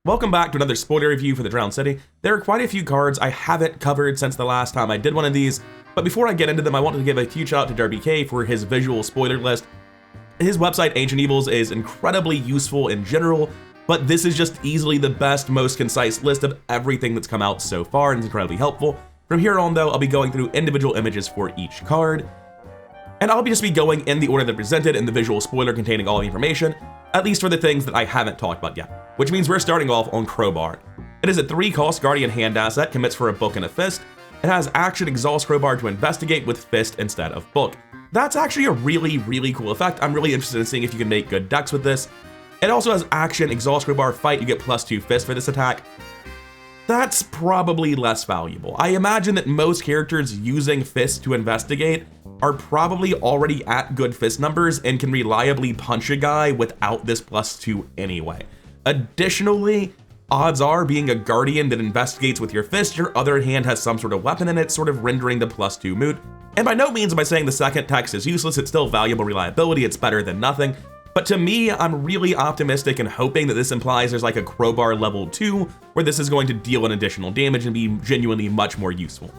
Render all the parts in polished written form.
Welcome back to another spoiler review for the Drowned City. There are quite a few cards I haven't covered since the last time I did one of these, but before I get into them, I wanted to give a huge shout out to Darby K for his visual spoiler list. His website, Ancient Evils, is incredibly useful in general, but this is just easily the best, most concise list of everything that's come out so far, and it's incredibly helpful. From here on, though, I'll be going through individual images for each card, and I'll just be going in the order they're presented in the visual spoiler containing all the information, at least for the things that I haven't talked about yet. Which means we're starting off on Crowbar. It is a 3-cost Guardian hand asset, commits for a book and a fist. It has action exhaust Crowbar to investigate with fist instead of book. That's actually a really cool effect. I'm really interested in seeing if you can make good decks with this. It also has action exhaust Crowbar fight, you get +2 fist for this attack. That's probably less valuable. I imagine that most characters using fist to investigate are probably already at good fist numbers and can reliably punch a guy without this +2 anyway. Additionally, odds are being a guardian that investigates with your fist, your other hand has some sort of weapon in it, sort of rendering the +2 moot. And by no means am I saying the second text is useless, it's still valuable reliability, it's better than nothing. But to me, I'm really optimistic and hoping that this implies there's like a Crowbar level 2, where this is going to deal an additional damage and be genuinely much more useful.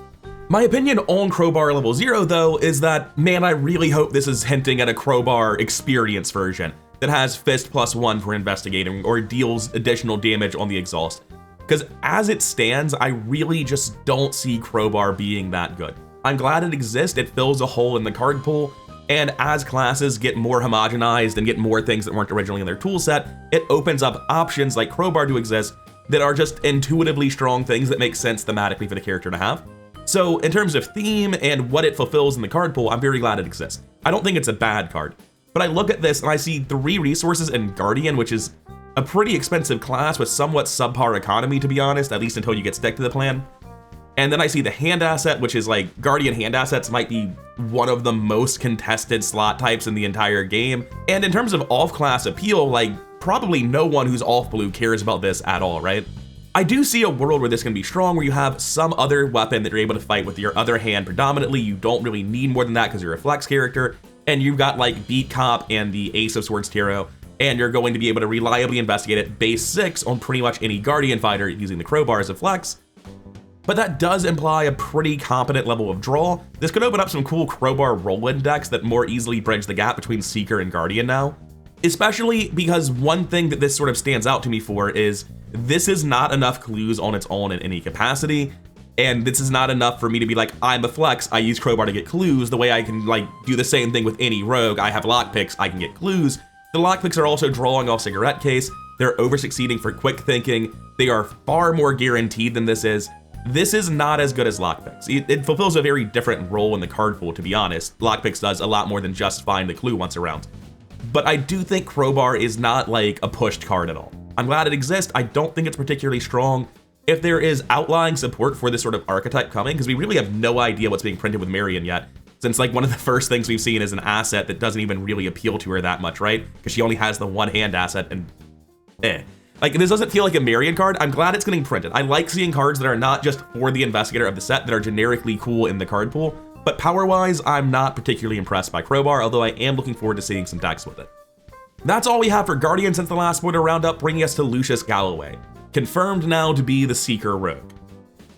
My opinion on Crowbar level 0 though is that, man, I really hope this is hinting at a Crowbar experience version that has fist +1 for investigating or deals additional damage on the exhaust. Because as it stands, I really just don't see Crowbar being that good. I'm glad it exists, it fills a hole in the card pool, and as classes get more homogenized and get more things that weren't originally in their tool set, it opens up options like Crowbar to exist that are just intuitively strong things that make sense thematically for the character to have. So in terms of theme and what it fulfills in the card pool, I'm very glad it exists. I don't think it's a bad card, but I look at this and I see 3 resources in Guardian, which is a pretty expensive class with somewhat subpar economy, to be honest, at least until you get stick to the plan. And then I see the hand asset, which is like Guardian hand assets might be one of the most contested slot types in the entire game. And in terms of off-class appeal, like probably no one who's off blue cares about this at all, right? I do see a world where this can be strong, where you have some other weapon that you're able to fight with your other hand predominantly. You don't really need more than that because you're a flex character. And you've got like Beat Cop and the Ace of Swords Tarot, and you're going to be able to reliably investigate at base 6 on pretty much any Guardian fighter using the Crowbar as a flex. But that does imply a pretty competent level of draw. This could open up some cool Crowbar roll-in decks that more easily bridge the gap between Seeker and Guardian now. Especially because one thing that this sort of stands out to me for is this is not enough clues on its own in any capacity. And this is not enough for me to be like, I'm a flex, I use Crowbar to get clues, the way I can like do the same thing with any rogue. I have lockpicks, I can get clues. The lockpicks are also drawing off Cigarette Case. They're over-succeeding for quick thinking. They are far more guaranteed than this is. This is not as good as lockpicks. It fulfills a very different role in the card pool, to be honest. Lockpicks does a lot more than just find the clue once around. But I do think Crowbar is not like a pushed card at all. I'm glad it exists. I don't think it's particularly strong. If there is outlying support for this sort of archetype coming, because we really have no idea what's being printed with Myriad yet, since like one of the first things we've seen is an asset that doesn't even really appeal to her that much, right? Because she only has the one hand asset and Like, this doesn't feel like a Myriad card. I'm glad it's getting printed. I like seeing cards that are not just for the investigator of the set that are generically cool in the card pool, but power-wise, I'm not particularly impressed by Crowbar, although I am looking forward to seeing some decks with it. That's all we have for Guardian since the last spoiler roundup, bringing us to Lucius Galloway, confirmed now to be the Seeker Rogue.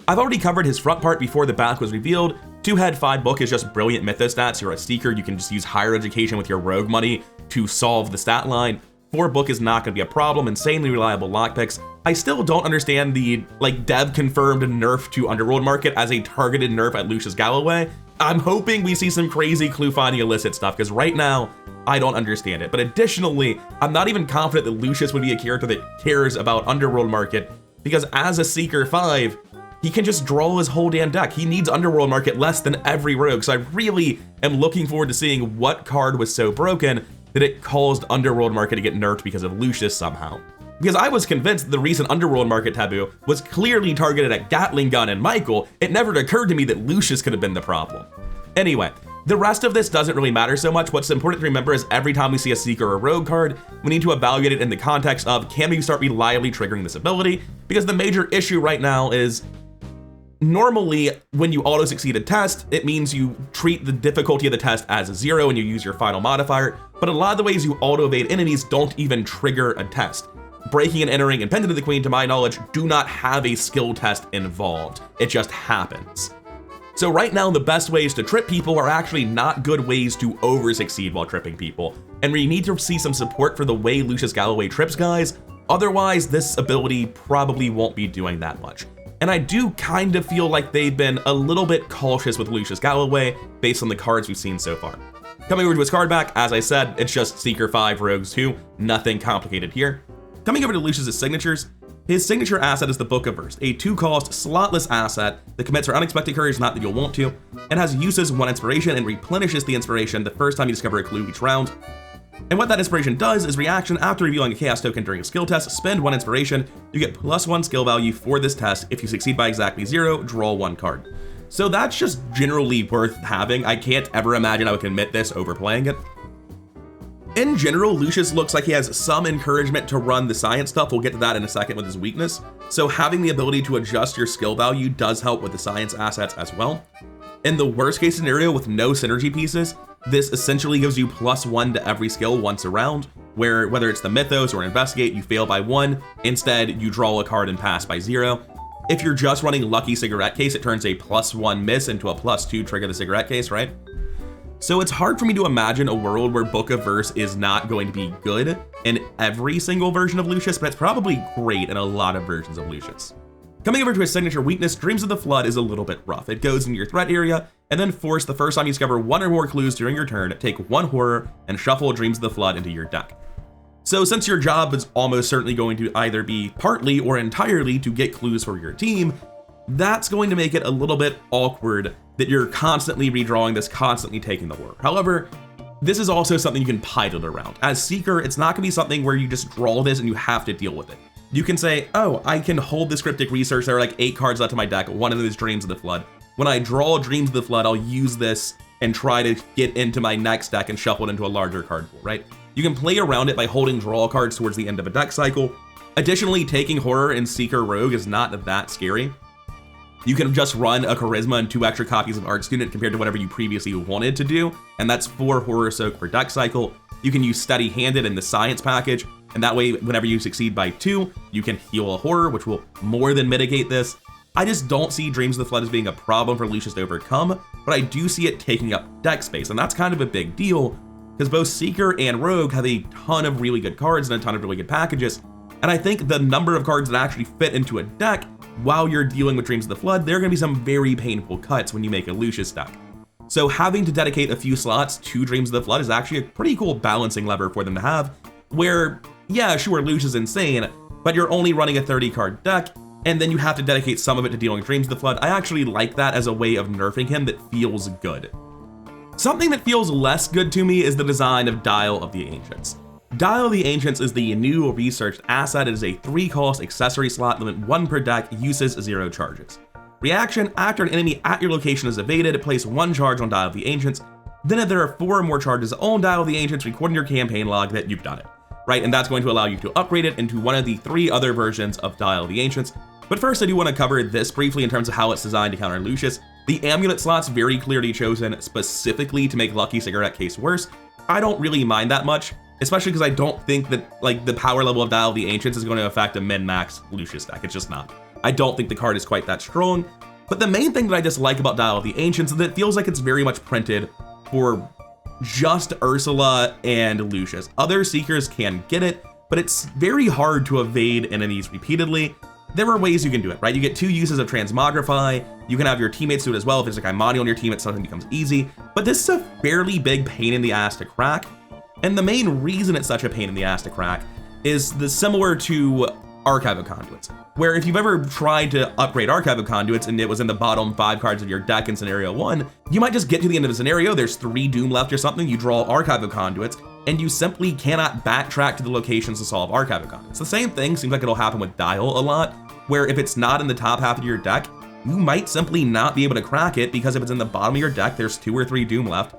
I've already covered his front part before the back was revealed. 2-head 5-book is just brilliant mythos stats. You're a Seeker, you can just use higher education with your rogue money to solve the stat line. 4-book is not going to be a problem, insanely reliable lockpicks. I still don't understand the like dev confirmed nerf to Underworld Market as a targeted nerf at Lucius Galloway. I'm hoping we see some crazy clue finding illicit stuff, because right now I don't understand it. But additionally, I'm not even confident that Lucius would be a character that cares about Underworld Market, because as a Seeker 5, he can just draw his whole damn deck. He needs Underworld Market less than every rogue, so I really am looking forward to seeing what card was so broken that it caused Underworld Market to get nerfed because of Lucius somehow. Because I was convinced that the recent Underworld Market taboo was clearly targeted at Gatling Gun and Michael. It never occurred to me that Lucius could have been the problem. Anyway, the rest of this doesn't really matter so much. What's important to remember is every time we see a Seeker or Rogue card, we need to evaluate it in the context of, can we start reliably triggering this ability? Because the major issue right now is, normally when you auto succeed a test, it means you treat the difficulty of the test as a 0 and you use your final modifier, but a lot of the ways you auto evade enemies don't even trigger a test. Breaking and Entering and Pendant of the Queen, to my knowledge, do not have a skill test involved. It just happens. So right now, the best ways to trip people are actually not good ways to over-succeed while tripping people, and we need to see some support for the way Lucius Galloway trips guys, otherwise this ability probably won't be doing that much. And I do kind of feel like they've been a little bit cautious with Lucius Galloway based on the cards we've seen so far. Coming over to his card back, as I said, it's just Seeker 5, Rogues 2, nothing complicated here. Coming over to Lucius's signatures, his signature asset is the Book of Verse, a 2-cost, slotless asset that commits for unexpected courage, not that you'll want to, and has uses 1 inspiration and replenishes the inspiration the first time you discover a clue each round. And what that inspiration does is reaction after revealing a chaos token during a skill test, spend 1 inspiration, you get +1 skill value for this test. If you succeed by exactly 0, draw 1 card. So that's just generally worth having. I can't ever imagine I would commit this overplaying it. In general, Lucius looks like he has some encouragement to run the science stuff. We'll get to that in a second with his weakness. So having the ability to adjust your skill value does help with the science assets as well. In the worst case scenario with no synergy pieces, this essentially gives you +1 to every skill once around, where whether it's the Mythos or Investigate, you fail by 1. Instead, you draw a card and pass by 0. If you're just running Lucky Cigarette Case, it turns a +1 miss into a +2 trigger the cigarette case, right? So it's hard for me to imagine a world where Book of Verse is not going to be good in every single version of Lucius, but it's probably great in a lot of versions of Lucius. Coming over to his signature weakness, Dreams of the Flood is a little bit rough. It goes in your threat area, and then force the first time you discover 1 or more clues during your turn, take 1 horror, and shuffle Dreams of the Flood into your deck. So since your job is almost certainly going to either be partly or entirely to get clues for your team, that's going to make it a little bit awkward that you're constantly redrawing this, constantly taking the horror. However, this is also something you can pilot around. As Seeker, it's not gonna be something where you just draw this and you have to deal with it. You can say, oh, I can hold this Cryptic Research, there are like 8 cards left in my deck, one of them is Dreams of the Flood. When I draw Dreams of the Flood, I'll use this and try to get into my next deck and shuffle it into a larger card pool, right? You can play around it by holding draw cards towards the end of a deck cycle. Additionally, taking horror in Seeker Rogue is not that scary. You can just run a Charisma and 2 extra copies of Art Student compared to whatever you previously wanted to do, and that's 4 Horror Soak per deck cycle. You can use Steady Handed in the Science package, and that way, whenever you succeed by 2, you can heal a horror, which will more than mitigate this. I just don't see Dreams of the Flood as being a problem for Lucius to overcome, but I do see it taking up deck space, and that's kind of a big deal, because both Seeker and Rogue have a ton of really good cards and a ton of really good packages, and I think the number of cards that actually fit into a deck while you're dealing with Dreams of the Flood, there are going to be some very painful cuts when you make a Lucius deck. So having to dedicate a few slots to Dreams of the Flood is actually a pretty cool balancing lever for them to have, where, yeah, sure, Lucius is insane, but you're only running a 30-card deck, and then you have to dedicate some of it to dealing with Dreams of the Flood. I actually like that as a way of nerfing him that feels good. Something that feels less good to me is the design of Dial of the Ancients. Dial of the Ancients is the new researched asset. It is a 3-cost accessory slot, limit 1 per deck, uses 0 charges. Reaction, after an enemy at your location is evaded, place 1 charge on Dial of the Ancients. Then if there are 4 or more charges on Dial of the Ancients, record in your campaign log that you've done it, right? And that's going to allow you to upgrade it into one of the 3 other versions of Dial of the Ancients. But first, I do want to cover this briefly in terms of how it's designed to counter Lucius. The amulet slot's very clearly chosen specifically to make Lucky Cigarette Case worse. I don't really mind that much, especially because I don't think that like the power level of Dial of the Ancients is going to affect a min-max Lucius deck. It's just not. I don't think the card is quite that strong. But the main thing that I dislike about Dial of the Ancients is that it feels like it's very much printed for just Ursula and Lucius. Other Seekers can get it, but it's very hard to evade enemies repeatedly. There are ways you can do it, right? You get 2 uses of Transmogrify. You can have your teammates do it as well. If there's like Imani on your team, it suddenly becomes easy. But this is a fairly big pain in the ass to crack. And the main reason it's such a pain in the ass to crack is similar to Archive of Conduits, where if you've ever tried to upgrade Archive of Conduits and it was in the bottom 5 cards of your deck in scenario 1, you might just get to the end of the scenario, there's 3 Doom left or something, you draw Archive of Conduits, and you simply cannot backtrack to the locations to solve Archive of Conduits. The same thing seems like it'll happen with Dial a lot, where if it's not in the top half of your deck, you might simply not be able to crack it because if it's in the bottom of your deck, there's 2 or 3 Doom left.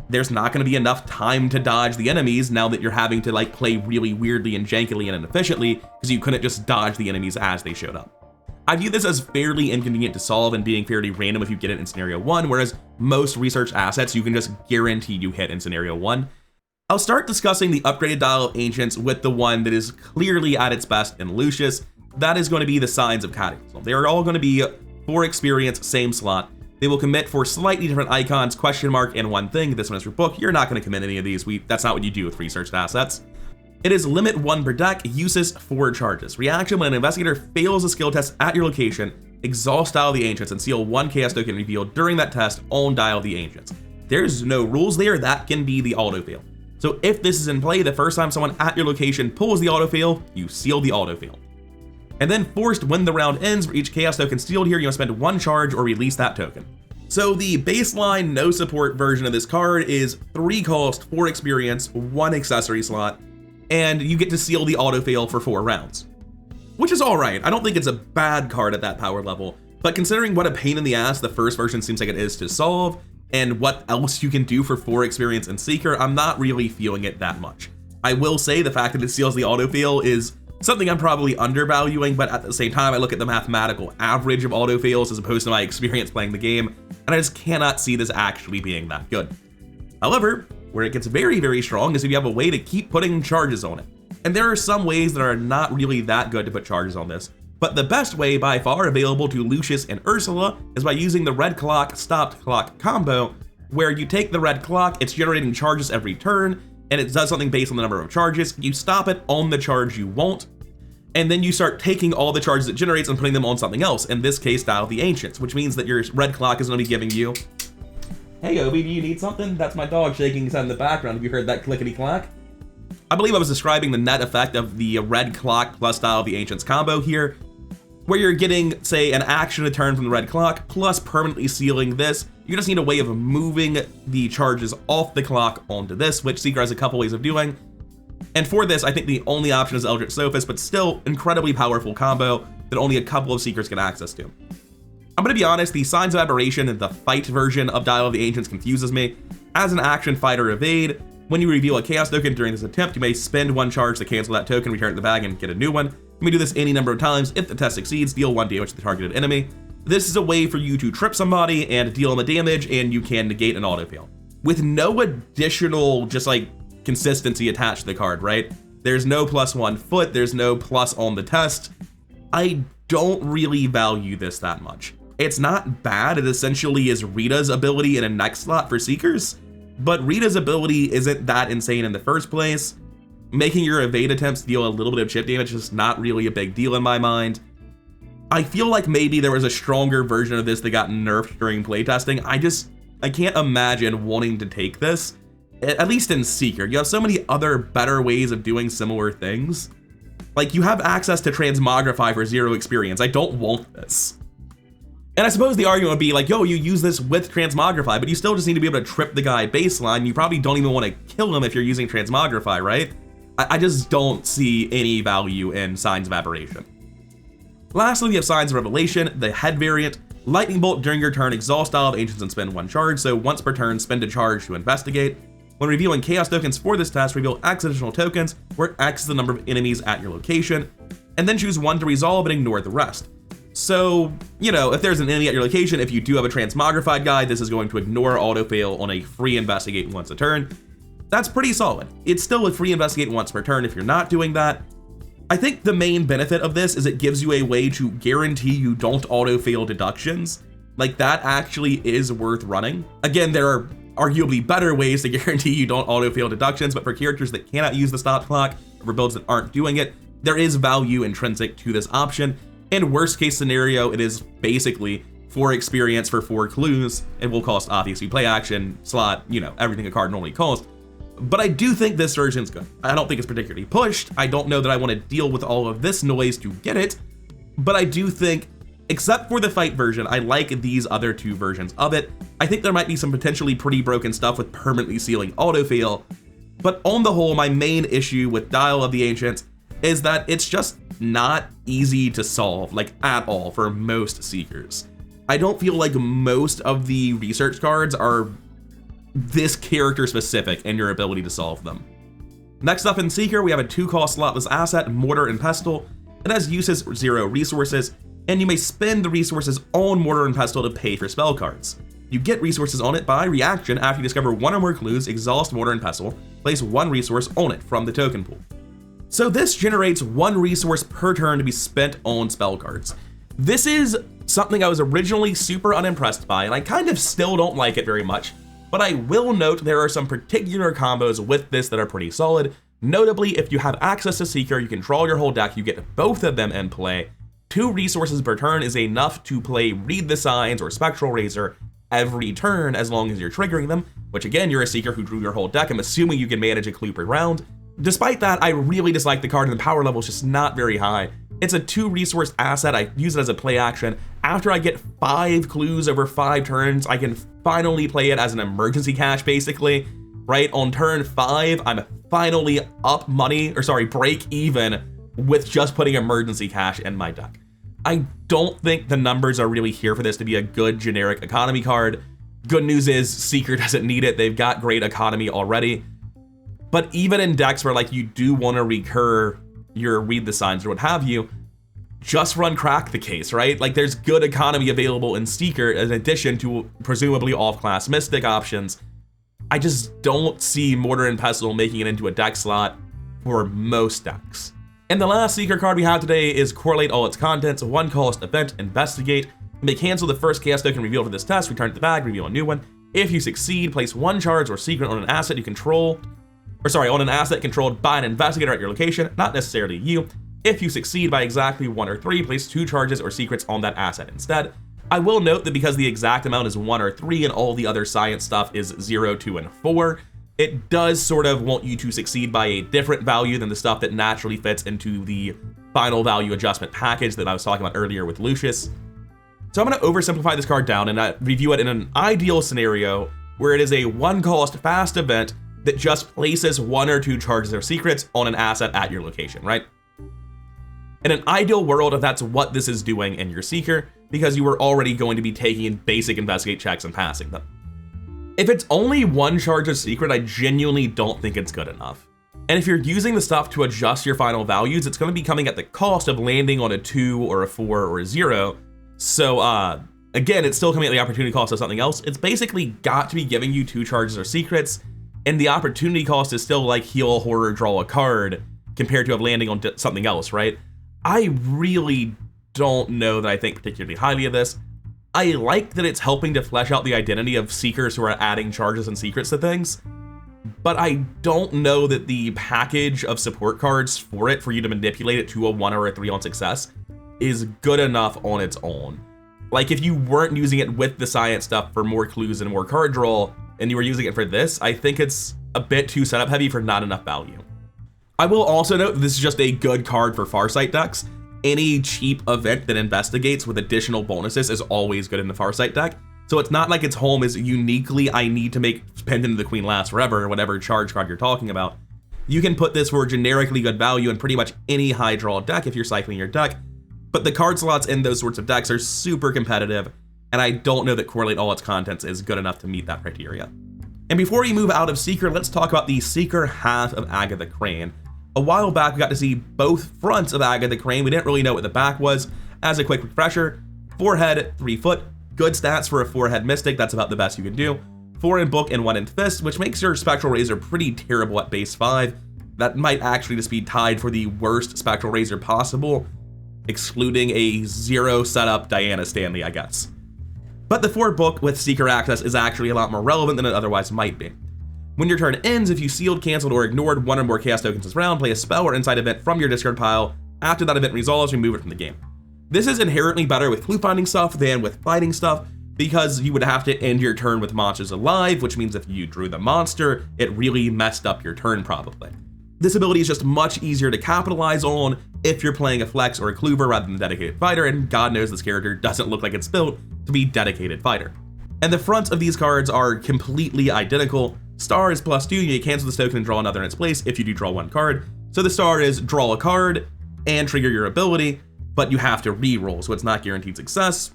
There's not going to be enough time to dodge the enemies now that you're having to like play really weirdly and jankily and inefficiently because you couldn't just dodge the enemies as they showed up. I view this as fairly inconvenient to solve and being fairly random if you get it in scenario 1, whereas most research assets you can just guarantee you hit in scenario 1. I'll start discussing the upgraded Dial of Ancients with the one that is clearly at its best in Lucius. That is going to be the Signs of Cataclysm. They are all going to be 4 experience, same slot. They will commit for slightly different icons, question mark, and one thing. This one is for book. You're not going to commit any of these. That's not what you do with researched assets. It is limit 1 per deck, uses 4 charges. Reaction: when an investigator fails a skill test at your location, exhaust Dial of the Ancients and seal 1 chaos token revealed during that test on Dial of the Ancients. There's no rules there. That can be the autofail. So if this is in play, the first time someone at your location pulls the autofail, you seal the autofail. And then forced: when the round ends, for each chaos token sealed here, you must spend 1 charge or release that token. So the baseline no support version of this card is 3 cost, 4 experience, 1 accessory slot, and you get to seal the autofail for 4 rounds. Which is alright. I don't think it's a bad card at that power level, but considering what a pain in the ass the first version seems like it is to solve, and what else you can do for 4 experience and Seeker, I'm not really feeling it that much. I will say the fact that it seals the autofail is something I'm probably undervaluing, but at the same time, I look at the mathematical average of autofails as opposed to my experience playing the game, and I just cannot see this actually being that good. However, where it gets very, very strong is if you have a way to keep putting charges on it. And there are some ways that are not really that good to put charges on this, but the best way by far available to Lucius and Ursula is by using the red clock, stopped clock combo, where you take the red clock, it's generating charges every turn, and it does something based on the number of charges. You stop it on the charge you want, and then you start taking all the charges it generates and putting them on something else, in this case, Dial of the Ancients, which means that your red clock is going to be giving you, hey Obi, do you need something? That's my dog shaking his head in the background. Have you heard that clickety clack? I believe I was describing the net effect of the red clock plus Dial of the Ancients combo here, where you're getting, say, an action a turn from the red clock, plus permanently sealing this. You just need a way of moving the charges off the clock onto this, which Seeker has a couple ways of doing. And for this, I think the only option is Eldritch Sophist, but still incredibly powerful combo that only a couple of Seekers get access to. I'm gonna be honest, the Signs of Aberration and the fight version of Dial of the Ancients confuses me. As an action, fight or evade, when you reveal a chaos token during this attempt, you may spend 1 charge to cancel that token, return it to the bag, and get a new one. You may do this any number of times. If the test succeeds, deal 1 damage to the targeted enemy. This is a way for you to trip somebody and deal them a damage, and you can negate an autofail with no additional just like consistency attached to the card, right? There's no +1 foot, there's no plus on the test. I don't really value this that much. It's not bad. It essentially is Rita's ability in a next slot for Seekers, but Rita's ability isn't that insane in the first place. Making your evade attempts deal a little bit of chip damage is just not really a big deal in my mind. I feel like maybe there was a stronger version of this that got nerfed during playtesting. I can't imagine wanting to take this, at least in Seeker. You have so many other better ways of doing similar things. Like, you have access to Transmogrify for 0 experience. I don't want this. And I suppose the argument would be like, yo, you use this with Transmogrify, but you still just need to be able to trip the guy baseline. You probably don't even want to kill him if you're using Transmogrify, right? I just don't see any value in Signs of Aberration. Lastly, we have Signs of Revelation, the head variant. Lightning Bolt during your turn, exhaust Dial of Ancients and spend 1 charge, so once per turn, spend a charge to investigate. When revealing chaos tokens for this test, reveal X additional tokens, where X is the number of enemies at your location, and then choose 1 to resolve and ignore the rest. So, you know, if there's an enemy at your location, if you do have a Transmogrified guy, this is going to ignore autofail on a free investigate once a turn. That's pretty solid. It's still a free investigate once per turn if you're not doing that. I think the main benefit of this is it gives you a way to guarantee you don't autofail deductions. Like, that actually is worth running. Again, there are arguably better ways to guarantee you don't autofail deductions, but for characters that cannot use the stop clock, or for builds that aren't doing it, there is value intrinsic to this option. And worst case scenario, it is basically 4 experience for 4 clues. It will cost obviously play action, slot, you know, everything a card normally costs. But I do think this version's good. I don't think it's particularly pushed. I don't know that I want to deal with all of this noise to get it, but I do think, except for the fight version, I like these other 2 versions of it. I think there might be some potentially pretty broken stuff with permanently sealing autofail, but on the whole, my main issue with Dial of the Ancients is that it's just not easy to solve, like, at all for most Seekers. I don't feel like most of the research cards are this character specific in your ability to solve them. Next up in Seeker, we have a 2-cost slotless asset, Mortar and Pestle. It has uses 0 resources, and you may spend the resources on Mortar and Pestle to pay for spell cards. You get resources on it by reaction after you discover one or more clues, exhaust, mortar, and pestle. Place one resource on it from the token pool. So this generates one resource per turn to be spent on spell cards. This is something I was originally super unimpressed by, and I kind of still don't like it very much, but I will note there are some particular combos with this that are pretty solid. Notably, if you have access to Seeker, you control your whole deck, you get both of them in play. 2 resources per turn is enough to play Read the Signs or Spectral Razor every turn as long as you're triggering them, which again, you're a Seeker who drew your whole deck. I'm assuming you can manage a clue per round. Despite that, I really dislike the card and the power level is just not very high. It's a 2 resource asset. I use it as a play action. After I get 5 clues over 5 turns, I can finally play it as an emergency cash basically, right? On turn 5, I'm finally up money, or sorry, break even with just putting emergency cash in my deck. I don't think the numbers are really here for this to be a good generic economy card. Good news is Seeker doesn't need it. They've got great economy already. But even in decks where like you do want to recur your Read the Signs or what have you, just run Crack the Case, right? Like there's good economy available in Seeker in addition to presumably off-class Mystic options. I just don't see Mortar and Pestle making it into a deck slot for most decks. And the last Seeker card we have today is Correlate All Its Contents, 1 cost event, Investigate. You may cancel the first chaos token revealed for this test, return to the bag, reveal a new one. If you succeed, place 1 charge or secret on an asset you control, on an asset controlled by an investigator at your location, not necessarily you. If you succeed by exactly 1 or 3, place 2 charges or secrets on that asset instead. I will note that because the exact amount is 1 or 3 and all the other science stuff is 0, 2, and 4, it does sort of want you to succeed by a different value than the stuff that naturally fits into the final value adjustment package that I was talking about earlier with Lucius. So I'm going to oversimplify this card down and review it in an ideal scenario where it is a 1 cost fast event that just places 1 or 2 charges or secrets on an asset at your location, right? In an ideal world, if that's what this is doing in your Seeker, because you were already going to be taking basic investigate checks and passing them. If it's only 1 charge or secret, I genuinely don't think it's good enough. And if you're using the stuff to adjust your final values, it's going to be coming at the cost of landing on a 2 or a 4 or a 0. So again, it's still coming at the opportunity cost of something else. It's basically got to be giving you 2 charges or secrets, and the opportunity cost is still like heal, horror, draw a card compared to have landing on something else, right? I really don't know that I think particularly highly of this. I like that it's helping to flesh out the identity of Seekers who are adding charges and secrets to things, but I don't know that the package of support cards for you to manipulate it to a 1 or a 3 on success is good enough on its own. Like if you weren't using it with the science stuff for more clues and more card draw, and you were using it for this, I think it's a bit too setup heavy for not enough value. I will also note that this is just a good card for Farsight decks. Any cheap event that investigates with additional bonuses is always good in the Farsight deck. So it's not like its home is uniquely, I need to make Pendant of the Queen last forever, or whatever charge card you're talking about. You can put this for generically good value in pretty much any high draw deck if you're cycling your deck, but the card slots in those sorts of decks are super competitive, and I don't know that Correlate All Its Contents is good enough to meet that criteria. And before we move out of Seeker, let's talk about the Seeker half of Agatha Crane. A while back, we got to see both fronts of Agatha Crane. We didn't really know what the back was. As a quick refresher, 4 head, 3 foot, good stats for a 4 head Mystic, that's about the best you can do. 4 in Book and 1 in Fist, which makes your Spectral Razor pretty terrible at base 5. That might actually just be tied for the worst Spectral Razor possible, excluding a 0 setup Diana Stanley, I guess. But the 4 book with Seeker access is actually a lot more relevant than it otherwise might be. When your turn ends, if you sealed, canceled, or ignored 1 or more chaos tokens this round, play a spell or inside event from your discard pile. After that event resolves, remove it from the game. This is inherently better with clue finding stuff than with fighting stuff, because you would have to end your turn with monsters alive, which means if you drew the monster, it really messed up your turn probably. This ability is just much easier to capitalize on if you're playing a flex or a clover rather than a dedicated fighter, and God knows this character doesn't look like it's built to be dedicated fighter. And the fronts of these cards are completely identical. Star is +2, you cancel this token and draw another in its place if you do draw 1 card. So the star is draw a card and trigger your ability, but you have to re-roll, so it's not guaranteed success.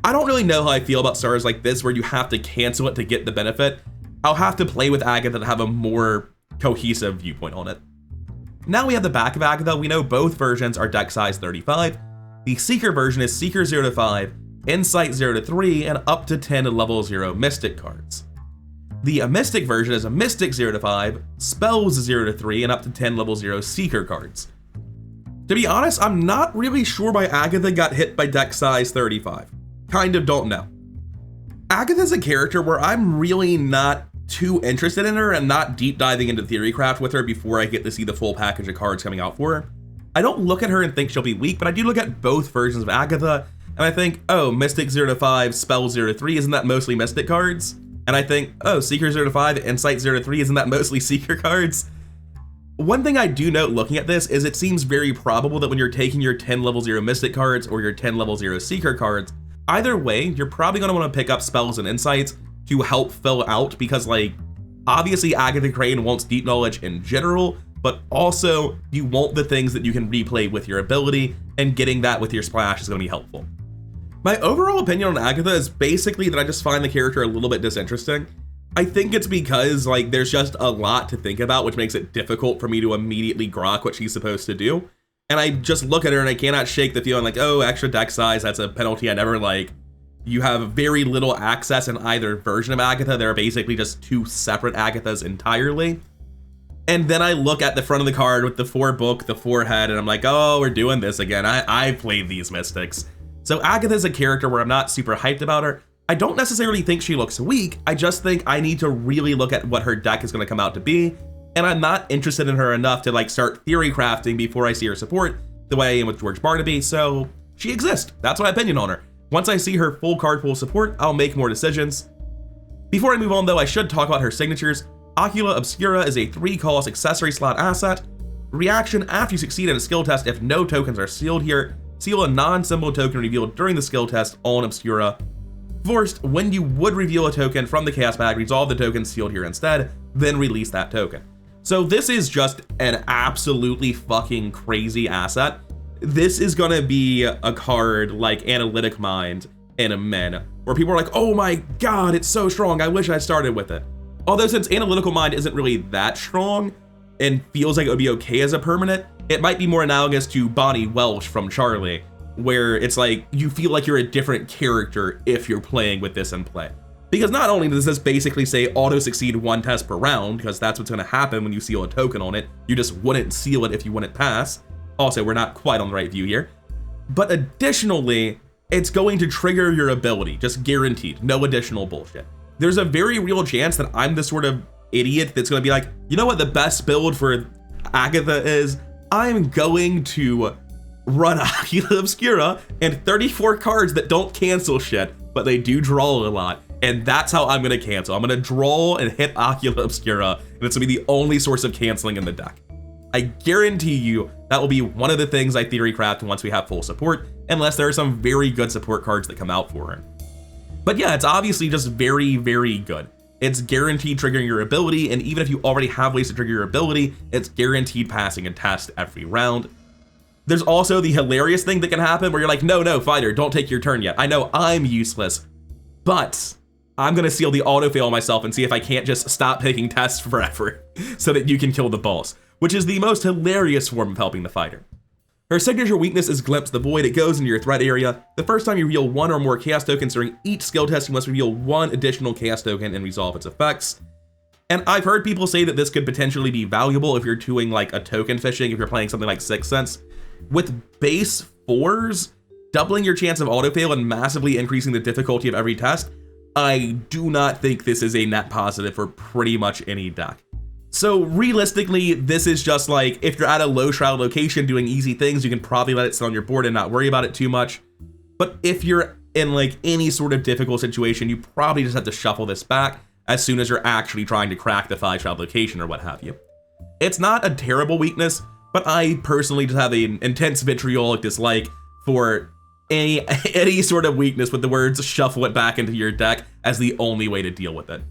I don't really know how I feel about stars like this where you have to cancel it to get the benefit. I'll have to play with Agatha to have a more cohesive viewpoint on it. Now we have the back of Agatha. We know both versions are deck size 35. The Seeker version is Seeker 0 to 5, Insight 0 to 3, and up to 10 level 0 Mystic cards. The Mystic version is a Mystic 0 to 5, Spells 0 to 3, and up to 10 level 0 Seeker cards. To be honest, I'm not really sure why Agatha got hit by deck size 35. Kind of don't know. Agatha's a character where I'm really not too interested in her and not deep diving into Theorycraft with her before I get to see the full package of cards coming out for her. I don't look at her and think she'll be weak, but I do look at both versions of Agatha, and I think, oh, Mystic 0 to 5, Spell 0 to 3, isn't that mostly Mystic cards? And I think, oh, Seeker 0 to 5, Insight 0 to 3, isn't that mostly Seeker cards? One thing I do note looking at this is it seems very probable that when you're taking your 10 level 0 Mystic cards or your 10 level 0 Seeker cards, either way, you're probably going to want to pick up Spells and Insights to help fill out, because like, obviously Agatha Crane wants Deep Knowledge in general, but also you want the things that you can replay with your ability, and getting that with your splash is going to be helpful. My overall opinion on Agatha is basically that I just find the character a little bit disinteresting. I think it's because like there's just a lot to think about, which makes it difficult for me to immediately grok what she's supposed to do. And I just look at her and I cannot shake the feeling like, oh, extra deck size, that's a penalty I never like. You have very little access in either version of Agatha. They're basically just two separate Agathas entirely. And then I look at the front of the card with the 4 book, the 4 head, and I'm like, oh, we're doing this again. I played these Mystics. So Agatha's a character where I'm not super hyped about her. I don't necessarily think she looks weak. I just think I need to really look at what her deck is going to come out to be. And I'm not interested in her enough to like start theory crafting before I see her support the way I am with George Barnaby. So she exists. That's my opinion on her. Once I see her full card pool support, I'll make more decisions. Before I move on though, I should talk about her signatures. Ocula Obscura is a 3-cost accessory slot asset. Reaction: after you succeed in a skill test, if no tokens are sealed here, seal a non-symbol token revealed during the skill test on Obscura. Forced: when you would reveal a token from the chaos bag, resolve the token sealed here instead, then release that token. So this is just an absolutely fucking crazy asset. This is gonna be a card like Analytic Mind in a min, where people are like, oh my god, it's so strong, I wish I started with it. Although since Analytical Mind isn't really that strong and feels like it would be okay as a permanent, it might be more analogous to Bonnie Welsh from Charlie, where it's like you feel like you're a different character if you're playing with this in play. Because not only does this basically say auto succeed 1 test per round, because that's what's going to happen when you seal a token on it, you just wouldn't seal it if you wouldn't pass. Also, we're not quite on the right view here. But additionally, it's going to trigger your ability, just guaranteed, no additional bullshit. There's a very real chance that I'm the sort of idiot that's going to be like, you know what the best build for Agatha is? I'm going to run Ocula Obscura and 34 cards that don't cancel shit, but they do draw a lot. And that's how I'm going to cancel. I'm going to draw and hit Ocula Obscura, and it's going to be the only source of canceling in the deck. I guarantee you that will be one of the things I theory craft once we have full support, unless there are some very good support cards that come out for her. But yeah, it's obviously just very, very good. It's guaranteed triggering your ability, and even if you already have ways to trigger your ability, it's guaranteed passing a test every round. There's also the hilarious thing that can happen where you're like, no, fighter, don't take your turn yet. I know I'm useless, but I'm gonna seal the autofail myself and see if I can't just stop taking tests forever so that you can kill the boss, which is the most hilarious form of helping the fighter. Her signature weakness is Glimpse the Void. It goes into your threat area. The first time you reveal 1 or more chaos tokens during each skill test, you must reveal 1 additional chaos token and resolve its effects. And I've heard people say that this could potentially be valuable if you're doing like a token fishing, if you're playing something like Sixth Sense. With base 4s, doubling your chance of autofail and massively increasing the difficulty of every test, I do not think this is a net positive for pretty much any deck. So realistically, this is just like, if you're at a low shroud location doing easy things, you can probably let it sit on your board and not worry about it too much. But if you're in like any sort of difficult situation, you probably just have to shuffle this back as soon as you're actually trying to crack the 5 shroud location or what have you. It's not a terrible weakness, but I personally just have an intense vitriolic dislike for any sort of weakness with the words shuffle it back into your deck as the only way to deal with it.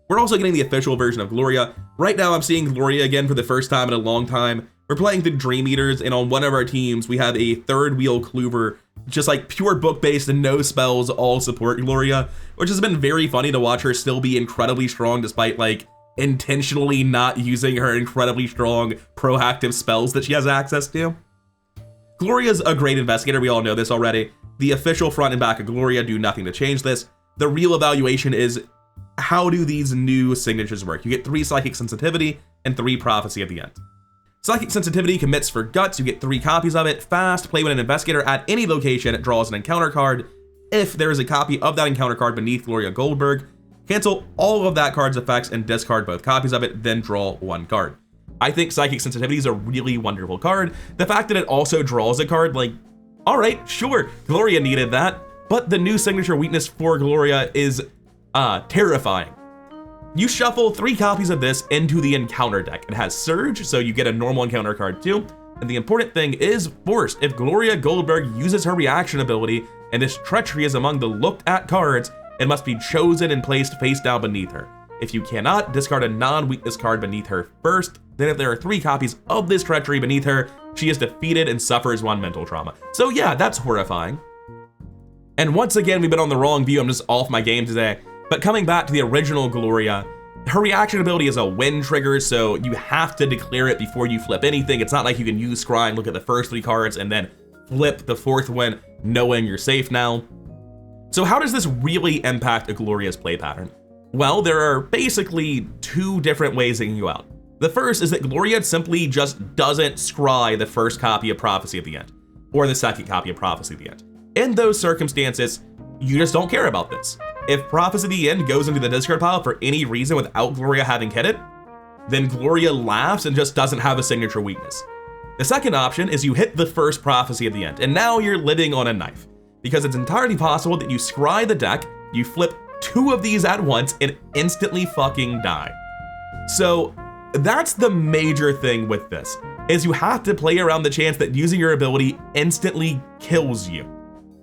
We're also getting the official version of Gloria. Right now I'm seeing Gloria again for the first time in a long time. We're playing the Dream Eaters, and on one of our teams we have a 3rd wheel Kluber, just like pure book based and no spells, all support Gloria, which has been very funny to watch her still be incredibly strong despite like intentionally not using her incredibly strong proactive spells that she has access to. Gloria's a great investigator, we all know this already. The official front and back of Gloria do nothing to change this. The real evaluation is, how do these new signatures work? You get 3 Psychic Sensitivity and 3 Prophecy at the end. Psychic Sensitivity commits for Guts, you get 3 copies of it. Fast, play when an investigator at any location draws an encounter card. If there is a copy of that encounter card beneath Gloria Goldberg, cancel all of that card's effects and discard both copies of it, then draw 1 card. I think Psychic Sensitivity is a really wonderful card. The fact that it also draws a card, like, alright, sure, Gloria needed that, but the new signature weakness for Gloria is terrifying. You shuffle 3 copies of this into the encounter deck. It has Surge, so you get a normal encounter card too, and the important thing is Forced. If Gloria Goldberg uses her reaction ability, and this treachery is among the looked at cards, it must be chosen and placed face down beneath her. If you cannot, discard a non-weakness card beneath her first. Then if there are 3 copies of this treachery beneath her, she is defeated and suffers 1 mental trauma. So yeah, that's horrifying. And once again, we've been on the wrong view. I'm just off my game today. But coming back to the original Gloria, her reaction ability is a win trigger, so you have to declare it before you flip anything. It's not like you can use Scry and look at the first 3 cards and then flip the 4th one, knowing you're safe now. So how does this really impact a Gloria's play pattern? Well, there are basically 2 different ways it can go out. The first is that Gloria simply just doesn't scry the first copy of Prophecy at the end, or the second copy of Prophecy at the end. In those circumstances, you just don't care about this. If Prophecy at the end goes into the discard pile for any reason without Gloria having hit it, then Gloria laughs and just doesn't have a signature weakness. The second option is you hit the first Prophecy at the end, and now you're living on a knife, because it's entirely possible that you scry the deck, you flip 2 of these at once, and instantly fucking die. So that's the major thing with this, is you have to play around the chance that using your ability instantly kills you.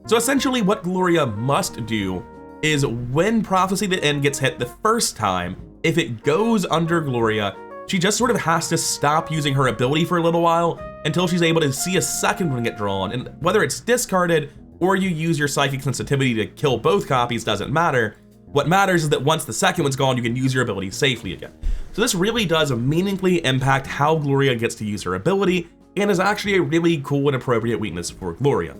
So essentially what Gloria must do is when Prophecy at the end gets hit the first time, if it goes under Gloria, she just sort of has to stop using her ability for a little while until she's able to see a second one get drawn, and whether it's discarded or you use your Psychic Sensitivity to kill both copies doesn't matter. What matters is that once the second one's gone, you can use your ability safely again. So this really does meaningfully impact how Gloria gets to use her ability, and is actually a really cool and appropriate weakness for Gloria.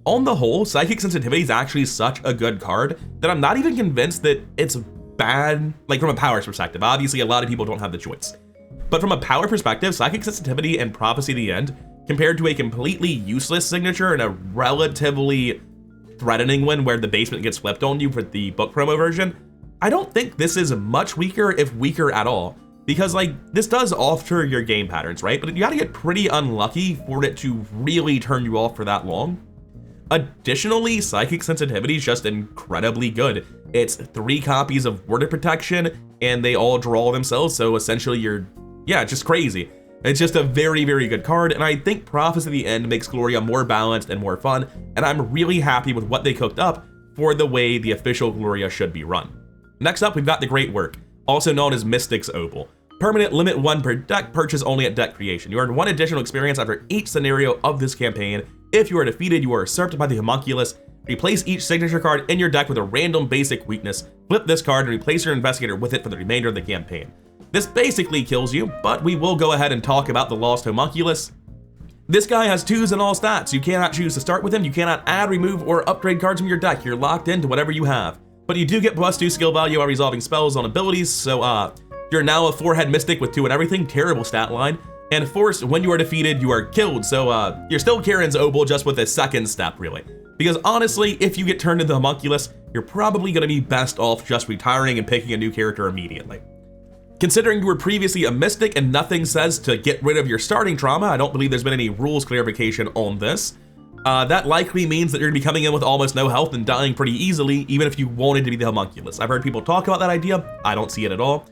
On the whole, Psychic Sensitivity is actually such a good card that I'm not even convinced that it's bad, like from a power perspective. Obviously, a lot of people don't have the choice. But from a power perspective, Psychic Sensitivity and Prophecy at the end, compared to a completely useless signature and a relatively threatening one where the basement gets flipped on you for the book promo version, I don't think this is much weaker, if weaker at all, because like this does alter your game patterns, right? But you gotta get pretty unlucky for it to really turn you off for that long. Additionally, Psychic Sensitivity is just incredibly good. It's 3 copies of Word of Protection and they all draw themselves, so essentially it's just crazy. It's just a very, very good card, and I think Prophecy at the end makes Gloria more balanced and more fun, and I'm really happy with what they cooked up for the way the official Gloria should be run. Next up, we've got the Great Work, also known as Mystic's Opal. Permanent, limit 1 per deck, purchase only at deck creation. You earn 1 additional experience after each scenario of this campaign. If you are defeated, you are usurped by the homunculus. Replace each signature card in your deck with a random basic weakness. Flip this card and replace your investigator with it for the remainder of the campaign. This basically kills you, but we will go ahead and talk about the Lost Homunculus. This guy has 2s in all stats. You cannot choose to start with him. You cannot add, remove, or upgrade cards from your deck. You're locked into whatever you have. But you do get +2 skill value while resolving spells on abilities, so you're now a 4-head mystic with 2 and everything, terrible stat line. And Forced, when you are defeated, you are killed, so you're still Karen's Opal, just with a second step, really. Because honestly, if you get turned into the homunculus, you're probably going to be best off just retiring and picking a new character immediately. Considering you were previously a mystic and nothing says to get rid of your starting trauma, I don't believe there's been any rules clarification on this. That likely means that you're gonna be coming in with almost no health and dying pretty easily, even if you wanted to be the homunculus. I've heard people talk about that idea. I don't see it at all.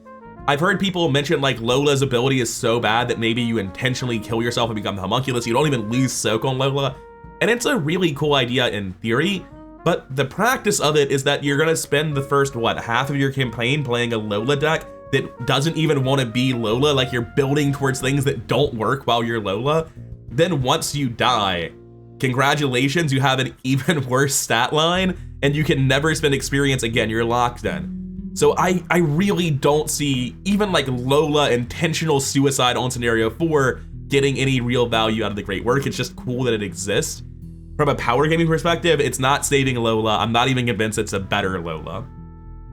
I've heard people mention like Lola's ability is so bad that maybe you intentionally kill yourself and become the homunculus. You don't even lose soak on Lola. And it's a really cool idea in theory, but the practice of it is that you're gonna spend the first, half of your campaign playing a Lola deck that doesn't even want to be Lola, like you're building towards things that don't work while you're Lola. Then once you die, congratulations, you have an even worse stat line and you can never spend experience again, you're locked in. So I really don't see even like Lola intentional suicide on scenario 4 getting any real value out of the Great Work. It's just cool that it exists. from a power gaming perspective, it's not saving Lola. I'm not even convinced it's a better Lola.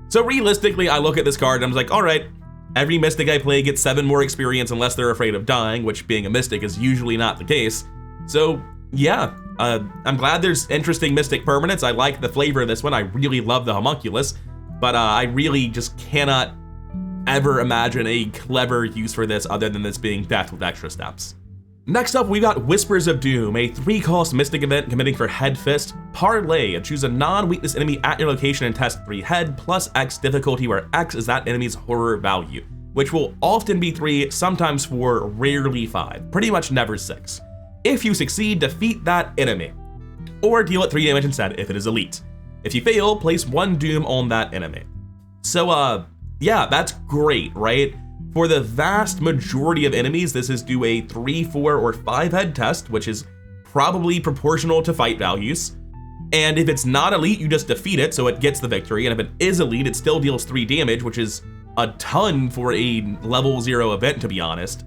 So realistically, I look at this card and I'm like, all right, every Mystic I play gets 7 more experience unless they're afraid of dying, which being a Mystic is usually not the case. So yeah, I'm glad there's interesting Mystic permanents. I like the flavor of this one. I really love the Homunculus, but I really just cannot ever imagine a clever use for this other than this being death with extra steps. Next up, we got Whispers of Doom, a 3-cost Mystic event committing for Head Fist, Parlay, and choose a non-weakness enemy at your location and test 3 head plus X difficulty, where X is that enemy's horror value, which will often be 3, sometimes 4, rarely 5, pretty much never 6. If you succeed, defeat that enemy, or deal it 3 damage instead if it is elite. If you fail, place 1 Doom on that enemy. So yeah, that's great, right? For the vast majority of enemies, this is do a 3, 4, or 5 head test, which is probably proportional to fight values. And if it's not elite, you just defeat it, so it gets the victory. And if it is elite, it still deals 3 damage, which is a ton for a level 0 event, to be honest.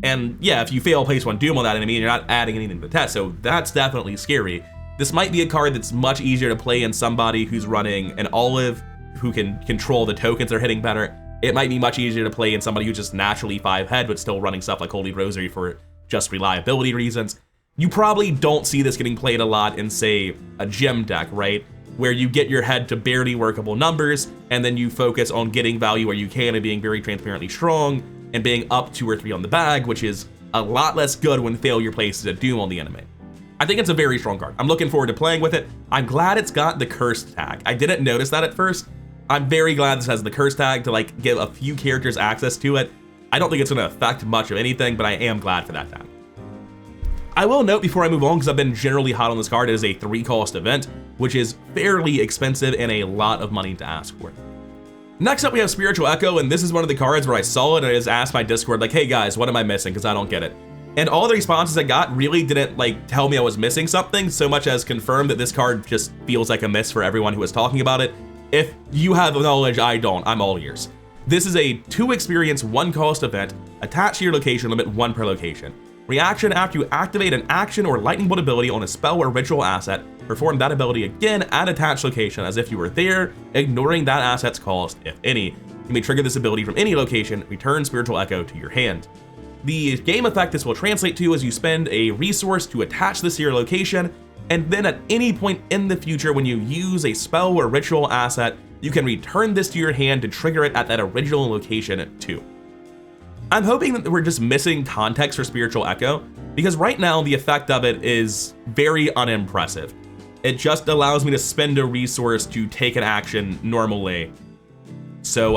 And yeah, if you fail, place 1 Doom on that enemy, and you're not adding anything to the test, so that's definitely scary. This might be a card that's much easier to play in somebody who's running an Olive, who can control the tokens they're hitting better. It might be much easier to play in somebody who's just naturally 5 head, but still running stuff like Holy Rosary for just reliability reasons. You probably don't see this getting played a lot in, say, a gem deck, right? Where you get your head to barely workable numbers, and then you focus on getting value where you can and being very transparently strong, and being up 2 or 3 on the bag, which is a lot less good when failure places a Doom on the enemy. I think it's a very strong card. I'm looking forward to playing with it. I'm glad it's got the Cursed tag. I didn't notice that at first. I'm very glad this has the Curse tag to like give a few characters access to it. I don't think it's going to affect much of anything, but I am glad for that tag. I will note before I move on, because I've been generally hot on this card, it is a 3-cost event, which is fairly expensive and a lot of money to ask for. Next up, we have Spiritual Echo, and this is one of the cards where I saw it and I just asked my Discord, like, hey guys, what am I missing? Because I don't get it. And all the responses I got really didn't like tell me I was missing something so much as confirm that this card just feels like a miss for everyone who was talking about it. If you have knowledge I don't, I'm all ears. This is a 2 experience, 1-cost event, attached to your location, limit 1 per location. Reaction: after you activate an action or lightning bolt ability on a spell or ritual asset, perform that ability again at attached location as if you were there, ignoring that asset's cost, if any. You may trigger this ability from any location, return Spiritual Echo to your hand. The game effect this will translate to is you spend a resource to attach this to your location, and then at any point in the future when you use a spell or ritual asset, you can return this to your hand to trigger it at that original location too. I'm hoping that we're just missing context for Spiritual Echo, because right now the effect of it is very unimpressive. It just allows me to spend a resource to take an action normally. So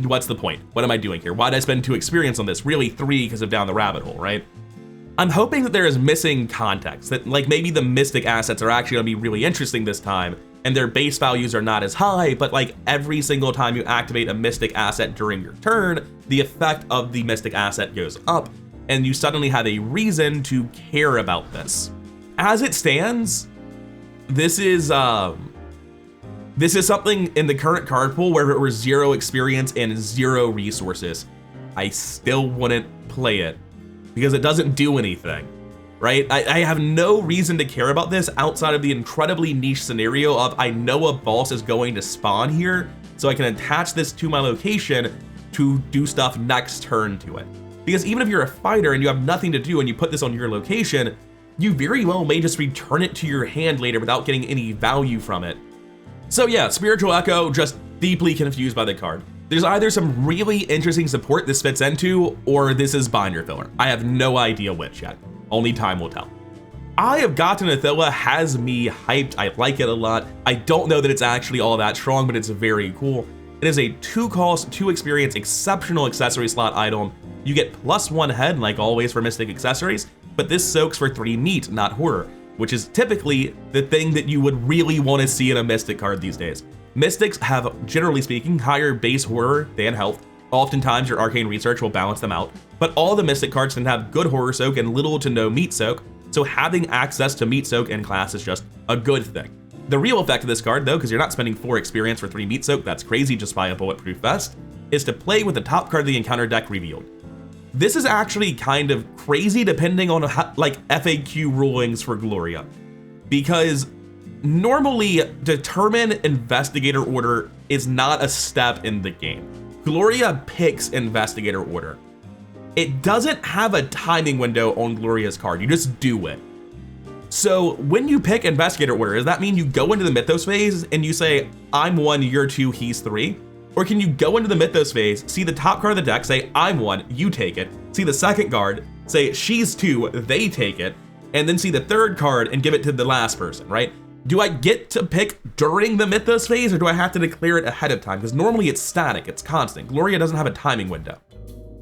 what's the point? What am I doing here? Why did I spend 2 experience on this? Really 3 because of down the rabbit hole, right? I'm hoping that there is missing context, that like maybe the Mystic assets are actually gonna be really interesting this time, and their base values are not as high, but like every single time you activate a Mystic asset during your turn, the effect of the Mystic asset goes up, and you suddenly have a reason to care about this. As it stands, this is something in the current card pool where it were 0 experience and 0 resources. I still wouldn't play it, because it doesn't do anything, right? I have no reason to care about this outside of the incredibly niche scenario of I know a boss is going to spawn here, so I can attach this to my location to do stuff next turn to it. Because even if you're a fighter and you have nothing to do and you put this on your location, you very well may just return it to your hand later without getting any value from it. So yeah, Spiritual Echo, just deeply confused by the card. There's either some really interesting support this fits into, or this is binder filler. I have no idea which yet. Only time will tell. Eye of Galloway has me hyped. I like it a lot. I don't know that it's actually all that strong, but it's very cool. It is a 2-cost, 2 experience, exceptional accessory slot item. You get +1 head, like always for Mystic accessories, but this soaks for 3 meat, not horror, which is typically the thing that you would really want to see in a Mystic card these days. Mystics have, generally speaking, higher base horror than health. Oftentimes your arcane research will balance them out, but all the Mystic cards can have good horror soak and little to no meat soak, so having access to meat soak in class is just a good thing. The real effect of this card though, because you're not spending 4 experience for 3 meat soak, that's crazy, just buy a bulletproof vest, is to play with the top card of the encounter deck revealed. This is actually kind of crazy depending on how, like FAQ rulings for Gloria. because normally determine investigator order is not a step in the game. Gloria picks investigator order. It doesn't have a timing window on Gloria's card, you just do it. So when you pick investigator order, does that mean you go into the mythos phase and you say, I'm 1, you're 2, he's 3? Or can you go into the mythos phase, see the top card of the deck, say, I'm 1, you take it, see the second card, say, she's 2, they take it, and then see the third card and give it to the last person, right? Do I get to pick during the mythos phase, or do I have to declare it ahead of time? Because normally it's static, it's constant. Gloria doesn't have a timing window.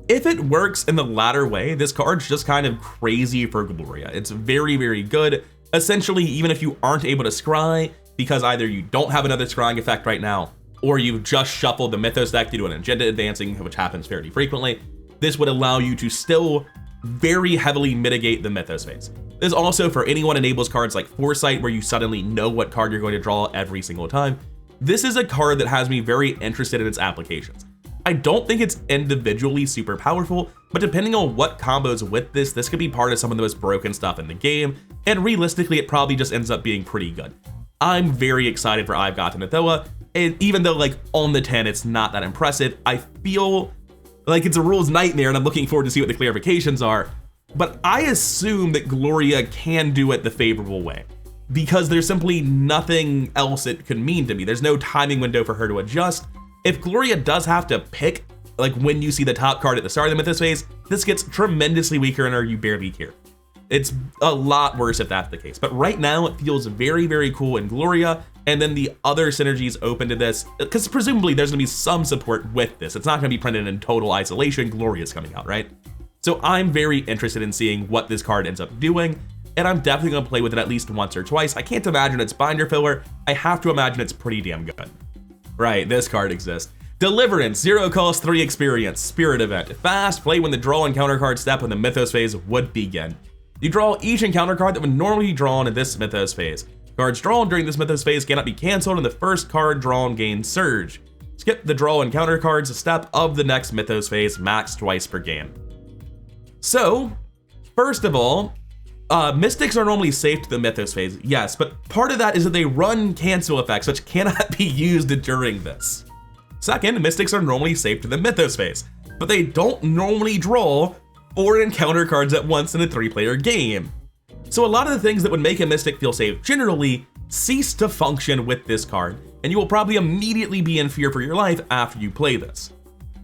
If it works in the latter way, this card's just kind of crazy for Gloria. It's very, very good. Essentially, even if you aren't able to scry, because either you don't have another scrying effect right now, or you've just shuffled the mythos deck to do an agenda advancing, which happens fairly frequently, this would allow you to still very heavily mitigate the mythos phase. This also for anyone enables cards like Foresight, where you suddenly know what card you're going to draw every single time. This is a card that has me very interested in its applications. I don't think it's individually super powerful, but depending on what combos with this could be part of some of the most broken stuff in the game, and realistically it probably just ends up being pretty good. I'm very excited for Agatha and Athoa, and even though like on the 10 it's not that impressive, I feel like it's a rules nightmare and I'm looking forward to see what the clarifications are, but I assume that Gloria can do it the favorable way, because there's simply nothing else it could mean to me. There's no timing window for her to adjust. If Gloria does have to pick, like when you see the top card at the start of the mythos phase, this gets tremendously weaker and or you barely care. It's a lot worse if that's the case, but right now it feels very, very cool in Gloria, and then the other synergies open to this, because presumably there's gonna be some support with this. It's not gonna be printed in total isolation. Gloria's coming out, right? So I'm very interested in seeing what this card ends up doing, and I'm definitely gonna play with it at least once or twice. I can't imagine it's binder filler. I have to imagine it's pretty damn good. Right, this card exists. Deliverance, 0 cost, 3 experience, spirit event. Fast, play when the draw and counter card step when the mythos phase would begin. You draw each encounter card that would normally be drawn in this mythos phase. Cards drawn during this mythos phase cannot be canceled, and the first card drawn gains surge. Skip the draw and counter cards a step of the next mythos phase, max twice per game. So, first of all, mystics are normally safe to the mythos phase, yes, but part of that is that they run cancel effects, which cannot be used during this. Second, mystics are normally safe to the mythos phase, but they don't normally draw 4 encounter cards at once in a 3-player game. So a lot of the things that would make a mystic feel safe generally cease to function with this card, and you will probably immediately be in fear for your life after you play this.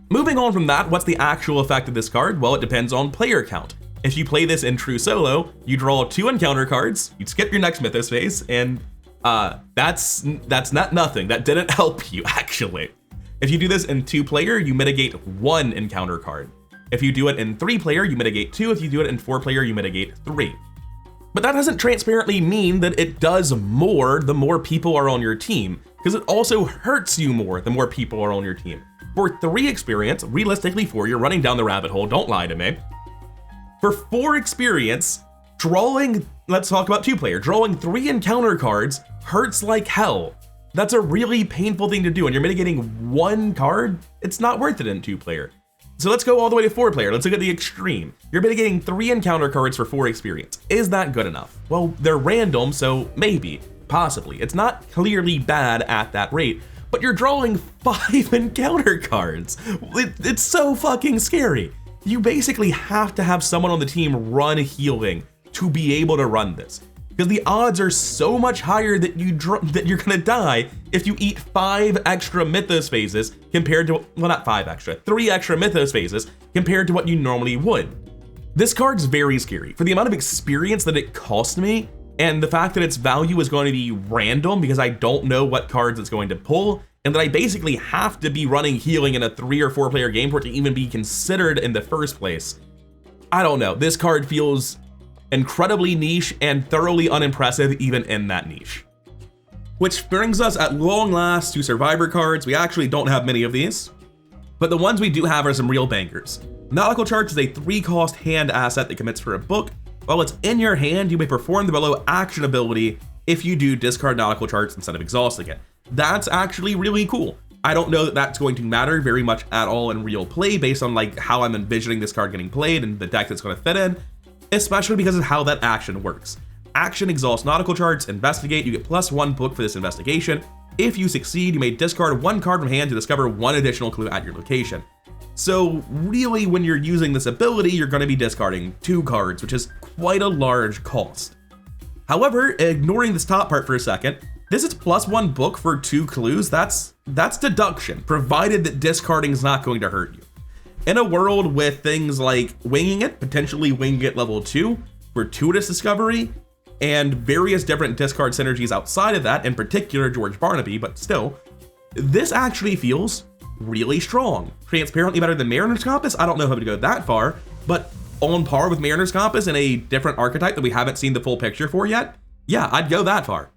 Moving on from that, what's the actual effect of this card? Well, it depends on player count. If you play this in true solo, you draw 2 encounter cards, you skip your next mythos phase, and that's not nothing. That didn't help you, actually. If you do this in 2-player, you mitigate 1 encounter card. If you do it in 3-player, you mitigate 2. If you do it in 4-player, you mitigate 3. But that doesn't transparently mean that it does more the more people are on your team, because it also hurts you more the more people are on your team. For 3 experience, realistically 4, you're running down the rabbit hole, don't lie to me. For 4 experience, drawing, let's talk about 2-player, drawing 3 encounter cards hurts like hell. That's a really painful thing to do, and you're mitigating 1 card, it's not worth it in 2-player. So let's go all the way to 4-player, let's look at the extreme. You're mitigating 3 encounter cards for 4 experience. Is that good enough? Well, they're random, so maybe, possibly. It's not clearly bad at that rate, but you're drawing 5 encounter cards. It's so fucking scary. You basically have to have someone on the team run healing to be able to run this, because the odds are so much higher that you're gonna die if you eat 5 extra mythos phases compared to, well, not 5 extra, 3 extra mythos phases compared to what you normally would. This card's very scary for the amount of experience that it cost me, and the fact that its value is going to be random because I don't know what cards it's going to pull, and that I basically have to be running healing in a 3 or 4-player game for it to even be considered in the first place. I don't know, this card feels incredibly niche and thoroughly unimpressive even in that niche. Which brings us at long last to Survivor cards. We actually don't have many of these, but the ones we do have are some real bangers. Nautical Charge is a 3-cost hand asset that commits for a book. While it's in your hand, you may perform the below action ability if you do discard Nautical Charge instead of exhausting it. That's actually really cool. I don't know that that's going to matter very much at all in real play based on like how I'm envisioning this card getting played and the deck that's going to fit in, especially because of how that action works. action, exhaust nautical charts, investigate. You get +1 book for this investigation. If you succeed, you may discard 1 card from hand to discover 1 additional clue at your location. So really, when you're using this ability, you're going to be discarding 2 cards, which is quite a large cost. However, ignoring this top part for a second, this is +1 book for 2 clues. That's deduction, provided that discarding is not going to hurt you. In a world with things like winging it, potentially winging it level 2, gratuitous discovery, and various different discard synergies outside of that, in particular George Barnaby, but still, this actually feels really strong. Transparently better than Mariner's Compass. I don't know how to go that far, but on par with Mariner's Compass in a different archetype that we haven't seen the full picture for yet. Yeah, I'd go that far.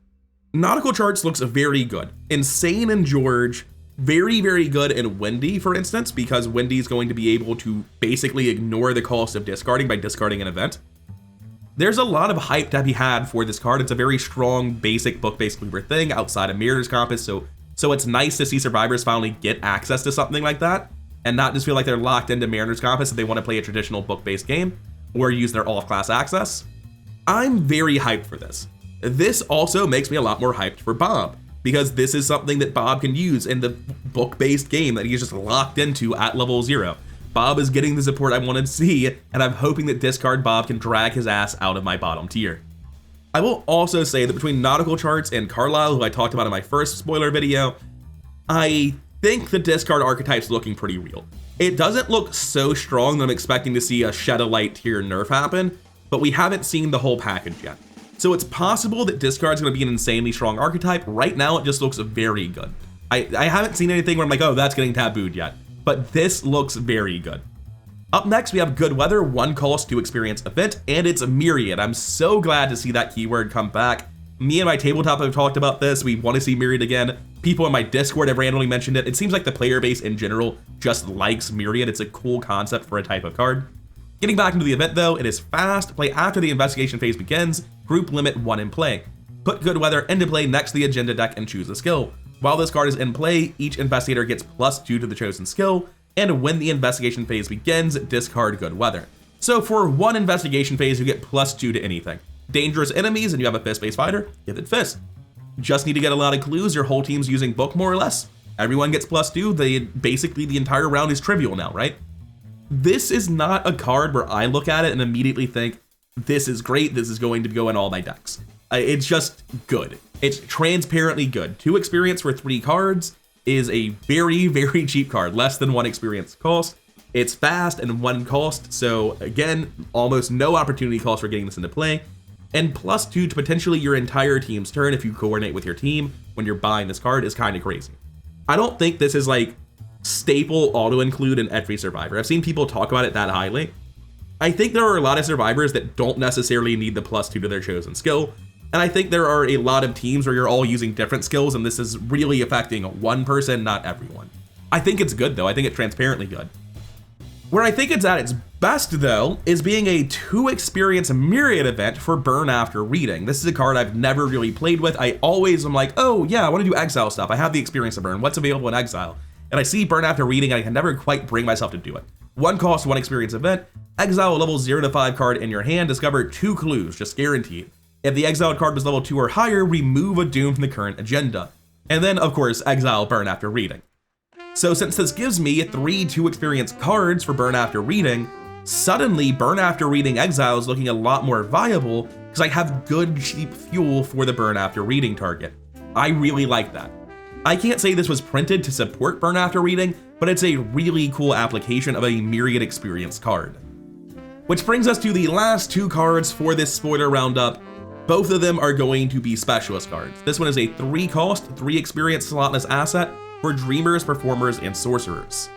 Nautical Charts looks very good. Insane in George, very, very good in Wendy, for instance, because Wendy's going to be able to basically ignore the cost of discarding by discarding an event. There's a lot of hype to be had for this card. It's a very strong, basic book-based Cleaver thing outside of Mariner's Compass, so it's nice to see survivors finally get access to something like that, and not just feel like they're locked into Mariner's Compass if they want to play a traditional book-based game, or use their off-class access. I'm very hyped for this. This also makes me a lot more hyped for Bob, because this is something that Bob can use in the book-based game that he's just locked into at level 0. Bob is getting the support I want to see, and I'm hoping that Discard Bob can drag his ass out of my bottom tier. I will also say that between Nautical Charts and Carlisle, who I talked about in my first spoiler video, I think the discard archetype's looking pretty real. It doesn't look so strong that I'm expecting to see a Shed a Light tier nerf happen, but we haven't seen the whole package yet. So it's possible that discard's going to be an insanely strong archetype. Right now, it just looks very good. I haven't seen anything where I'm like, oh, that's getting tabooed yet, but this looks very good. Up next, we have Good Weather, 1 cost, 2 experience event, and it's Myriad. I'm so glad to see that keyword come back. Me and my tabletop have talked about this. We want to see Myriad again. People in my Discord have randomly mentioned it. It seems like the player base in general just likes Myriad. It's a cool concept for a type of card. Getting back into the event though, it is fast, play after the investigation phase begins, group limit 1 in play. Put Good Weather into play next to the agenda deck and choose a skill. While this card is in play, each investigator gets +2 to the chosen skill, and when the investigation phase begins, discard Good Weather. So for 1 investigation phase, you get +2 to anything. Dangerous enemies and you have a fist-based fighter, give it fist. Just need to get a lot of clues, your whole team's using book more or less. Everyone gets +2, basically the entire round is trivial now, right? This is not a card where I look at it and immediately think, this is great, this is going to go in all my decks. It's just good. It's transparently good. 2 experience for 3 cards is a very, very cheap card, less than 1 experience cost. It's fast and 1 cost, so again, almost no opportunity cost for getting this into play. And +2 to potentially your entire team's turn if you coordinate with your team when you're buying this card is kind of crazy. I don't think this is like staple auto-include in every survivor. I've seen people talk about it that highly. I think there are a lot of survivors that don't necessarily need the +2 to their chosen skill, and I think there are a lot of teams where you're all using different skills and this is really affecting one person, not everyone. I think it's good though, I think it's transparently good. Where I think it's at its best though, is being a 2 experience Myriad event for Burn After Reading. This is a card I've never really played with. I always am like, oh yeah, I want to do exile stuff. I have the experience to burn, what's available in exile? And I see Burn After Reading and I can never quite bring myself to do it. 1 cost, 1 experience event, exile a level 0 to 5 card in your hand, discover 2 clues, just guaranteed. If the exiled card was level 2 or higher, remove a doom from the current agenda. And then of course, exile Burn After Reading. So since this gives me 3 2 experience cards for Burn After Reading, suddenly Burn After Reading Exile is looking a lot more viable because I have good cheap fuel for the Burn After Reading target. I really like that. I can't say this was printed to support Burn After Reading, but it's a really cool application of a Myriad experience card. Which brings us to the last 2 cards for this spoiler roundup. Both of them are going to be specialist cards. This one is a 3 cost, 3 experience slotless asset for Dreamers, Performers, and Sorcerers.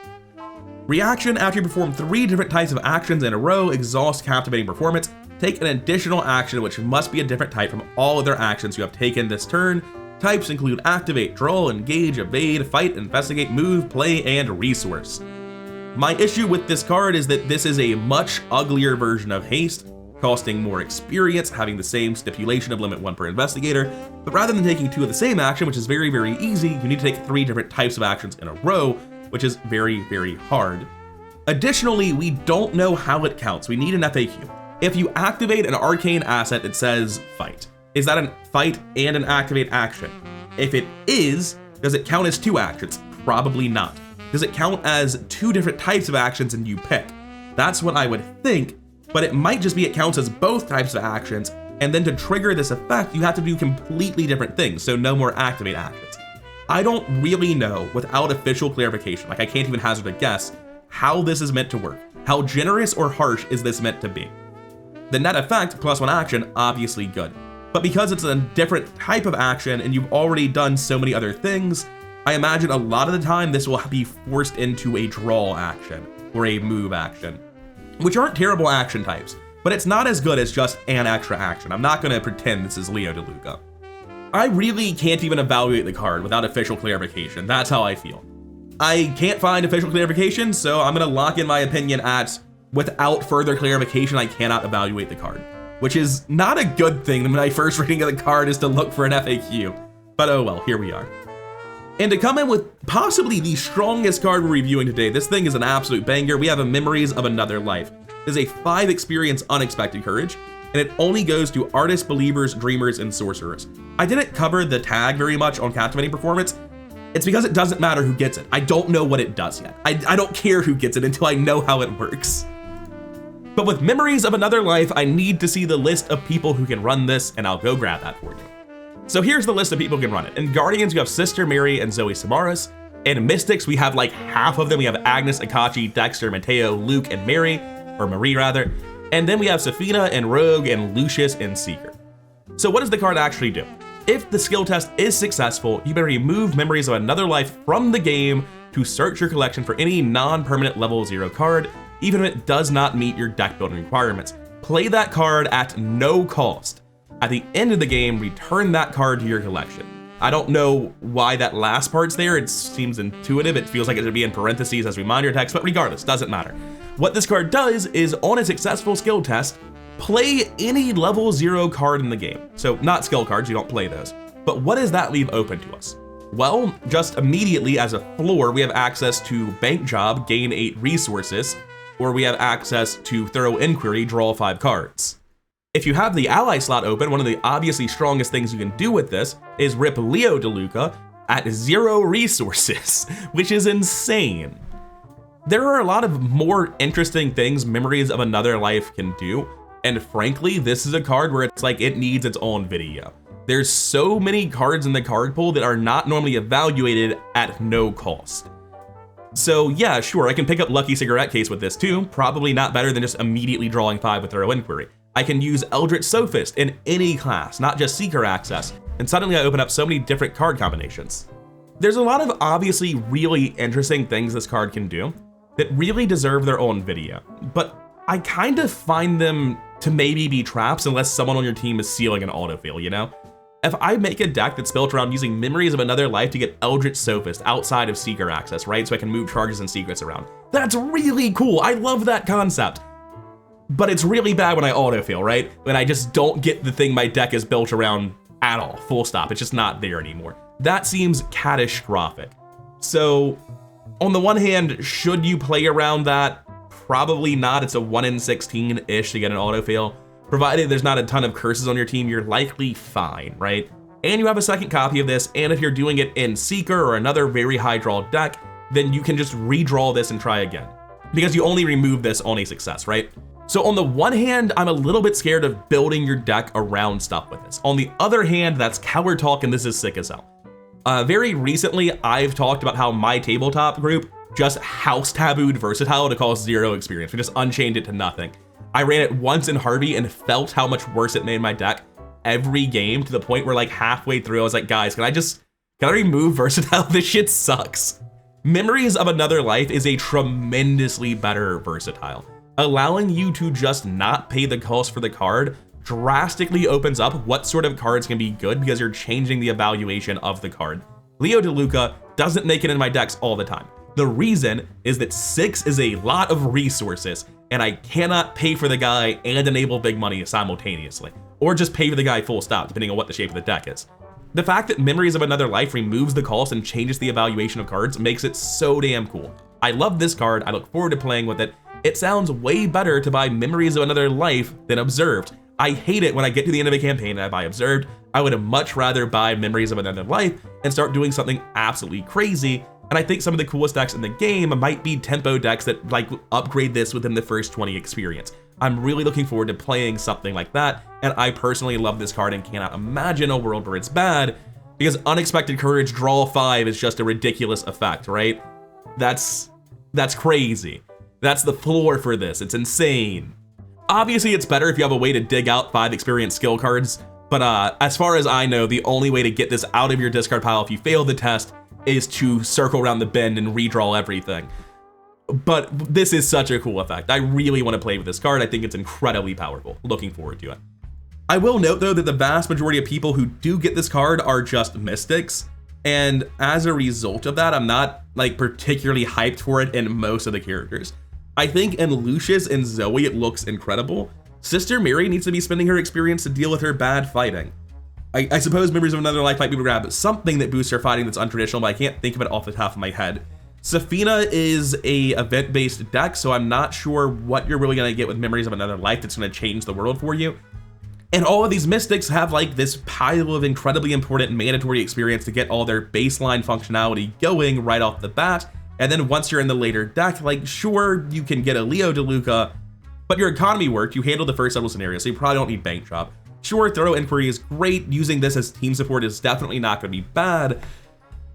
Reaction: after you perform 3 different types of actions in a row, exhaust Captivating Performance, take an additional action which must be a different type from all other actions you have taken this turn. Types include Activate, Draw, Engage, Evade, Fight, Investigate, Move, Play, and Resource. My issue with this card is that this is a much uglier version of Haste, costing more experience, having the same stipulation of limit 1 per investigator, but rather than taking 2 of the same action, which is very, very easy, you need to take 3 different types of actions in a row, which is very, very hard. Additionally, we don't know how it counts. We need an FAQ. If you activate an arcane asset that says fight, is that a fight and an activate action? If it is, does it count as 2 actions? Probably not. Does it count as 2 different types of actions and you pick? That's what I would think, but it might just be it counts as both types of actions, and then to trigger this effect, you have to do completely different things, so no more activate actions. I don't really know, without official clarification, like I can't even hazard a guess, how this is meant to work. How generous or harsh is this meant to be? The net effect, +1 action, obviously good. But because it's a different type of action and you've already done so many other things, I imagine a lot of the time this will be forced into a draw action or a move action, which aren't terrible action types, but it's not as good as just an extra action. I'm not gonna pretend this is Leo DeLuca. I really can't even evaluate the card without official clarification. That's how I feel. I can't find official clarification, so I'm gonna lock in my opinion at without further clarification, I cannot evaluate the card, which is not a good thing. My first reading of the card is to look for an FAQ, but oh well, here we are. And to come in with possibly the strongest card we're reviewing today, this thing is an absolute banger. We have a Memories of Another Life. It is a 5 experience Unexpected Courage, and it only goes to artists, believers, dreamers, and sorcerers. I didn't cover the tag very much on Captivating Performance. It's because it doesn't matter who gets it. I don't know what it does yet. I don't care who gets it until I know how it works. But with Memories of Another Life, I need to see the list of people who can run this, and I'll go grab that for you. So here's the list of people who can run it. In Guardians, you have Sister Mary and Zoe Samaras. In Mystics, we have like half of them. We have Agnes, Akachi, Dexter, Mateo, Luke, and Mary, or Marie rather. And then we have Safina and Rogue and Lucius and Seeker. So what does the card actually do? If the skill test is successful, you may remove Memories of Another Life from the game to search your collection for any non-permanent level 0 card, even if it does not meet your deck building requirements. Play that card at no cost. At the end of the game, return that card to your collection. I don't know why that last part's there. It seems intuitive. It feels like it should be in parentheses as reminder text, but regardless, doesn't matter. What this card does is on a successful skill test, play any level 0 card in the game. So not skill cards, you don't play those. But what does that leave open to us? Well, just immediately as a floor, we have access to Bank Job, gain 8 resources, or we have access to Thorough Inquiry, draw 5 cards. If you have the ally slot open, one of the obviously strongest things you can do with this is rip Leo DeLuca at 0 resources, which is insane. There are a lot of more interesting things Memories of Another Life can do, and frankly, this is a card where it's like it needs its own video. There's so many cards in the card pool that are not normally evaluated at no cost. So yeah, sure, I can pick up Lucky Cigarette Case with this too, probably not better than just immediately drawing 5 with Thorough Inquiry. I can use Eldritch Sophist in any class, not just Seeker access, and suddenly I open up so many different card combinations. There's a lot of obviously really interesting things this card can do that really deserve their own video, but I kind of find them to maybe be traps unless someone on your team is sealing an autofill, you know? If I make a deck that's built around using Memories of Another Life to get Eldritch Sophist outside of Seeker access, right? So I can move charges and secrets around. That's really cool, I love that concept. But it's really bad when I autofill, right? When I just don't get the thing my deck is built around at all, full stop. It's just not there anymore. That seems catastrophic. So on the one hand, should you play around that? Probably not. It's a 1 in 16-ish to get an autofill. Provided there's not a ton of curses on your team, you're likely fine, right? And you have a second copy of this, and if you're doing it in Seeker or another very high draw deck, then you can just redraw this and try again. Because you only remove this on a success, right? So on the one hand, I'm a little bit scared of building your deck around stuff with this. On the other hand, that's coward talk, and this is sick as hell. Very recently, I've talked about how my tabletop group just house tabooed Versatile to cause 0 experience. We just unchained it to nothing. I ran it once in Harvey and felt how much worse it made my deck every game, to the point where like halfway through I was like, guys, can I remove Versatile? This shit sucks. Memories of Another Life is a tremendously better Versatile. Allowing you to just not pay the cost for the card drastically opens up what sort of cards can be good because you're changing the evaluation of the card. Leo DeLuca doesn't make it in my decks all the time. The reason is that 6 is a lot of resources, and I cannot pay for the guy and enable big money simultaneously, or just pay for the guy full stop, depending on what the shape of the deck is. The fact that Memories of Another Life removes the cost and changes the evaluation of cards makes it so damn cool. I love this card, I look forward to playing with it, it sounds way better to buy Memories of Another Life than Observed. I hate it when I get to the end of a campaign and I buy Observed. I would much rather buy Memories of Another Life and start doing something absolutely crazy. And I think some of the coolest decks in the game might be tempo decks that like upgrade this within the first 20 experience. I'm really looking forward to playing something like that, and I personally love this card and cannot imagine a world where it's bad, because Unexpected Courage draw 5 is just a ridiculous effect, right? That's crazy. That's the floor for this. It's insane. Obviously, it's better if you have a way to dig out 5 experience skill cards, but as far as I know, the only way to get this out of your discard pile if you fail the test is to circle around the bend and redraw everything. But this is such a cool effect. I really want to play with this card. I think it's incredibly powerful. Looking forward to it. I will note though that the vast majority of people who do get this card are just Mystics, and as a result of that, I'm not like particularly hyped for it in most of the characters. I think in Lucius and Zoe it looks incredible. Sister Mary needs to be spending her experience to deal with her bad fighting. I suppose Memories of Another Life might be able to grab something that boosts her fighting that's untraditional, but I can't think of it off the top of my head. Safina is a event-based deck, so I'm not sure what you're really gonna get with Memories of Another Life that's gonna change the world for you. And all of these Mystics have like this pile of incredibly important mandatory experience to get all their baseline functionality going right off the bat. And then once you're in the later deck, like sure, you can get a Leo DeLuca, but your economy worked, you handled the first several scenarios, so you probably don't need Bank Drop. Sure, Thorough Inquiry is great, using this as team support is definitely not gonna be bad,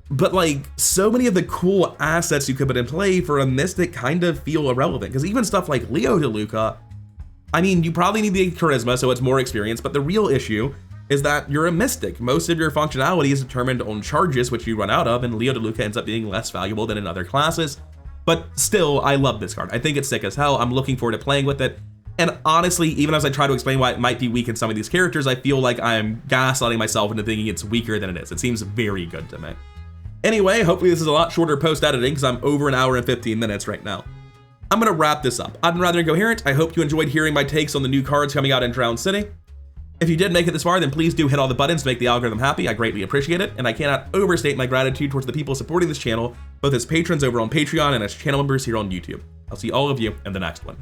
but like so many of the cool assets you could put in play for a Mystic kind of feel irrelevant, because even stuff like Leo DeLuca, I mean, you probably need the charisma, so it's more experience, but the real issue is that you're a Mystic. Most of your functionality is determined on charges, which you run out of, and Leo DeLuca ends up being less valuable than in other classes. But still, I love this card. I think it's sick as hell. I'm looking forward to playing with it. And honestly, even as I try to explain why it might be weak in some of these characters, I feel like I'm gaslighting myself into thinking it's weaker than it is. It seems very good to me. Anyway, hopefully this is a lot shorter post-editing because I'm over an hour and 15 minutes right now. I'm gonna wrap this up. I've been rather Incoherent. I hope you enjoyed hearing my takes on the new cards coming out in Drowned City. If you did make it this far, then please do hit all the buttons to make the algorithm happy. I greatly appreciate it, and I cannot overstate my gratitude towards the people supporting this channel, both as patrons over on Patreon and as channel members here on YouTube. I'll see all of you in the next one.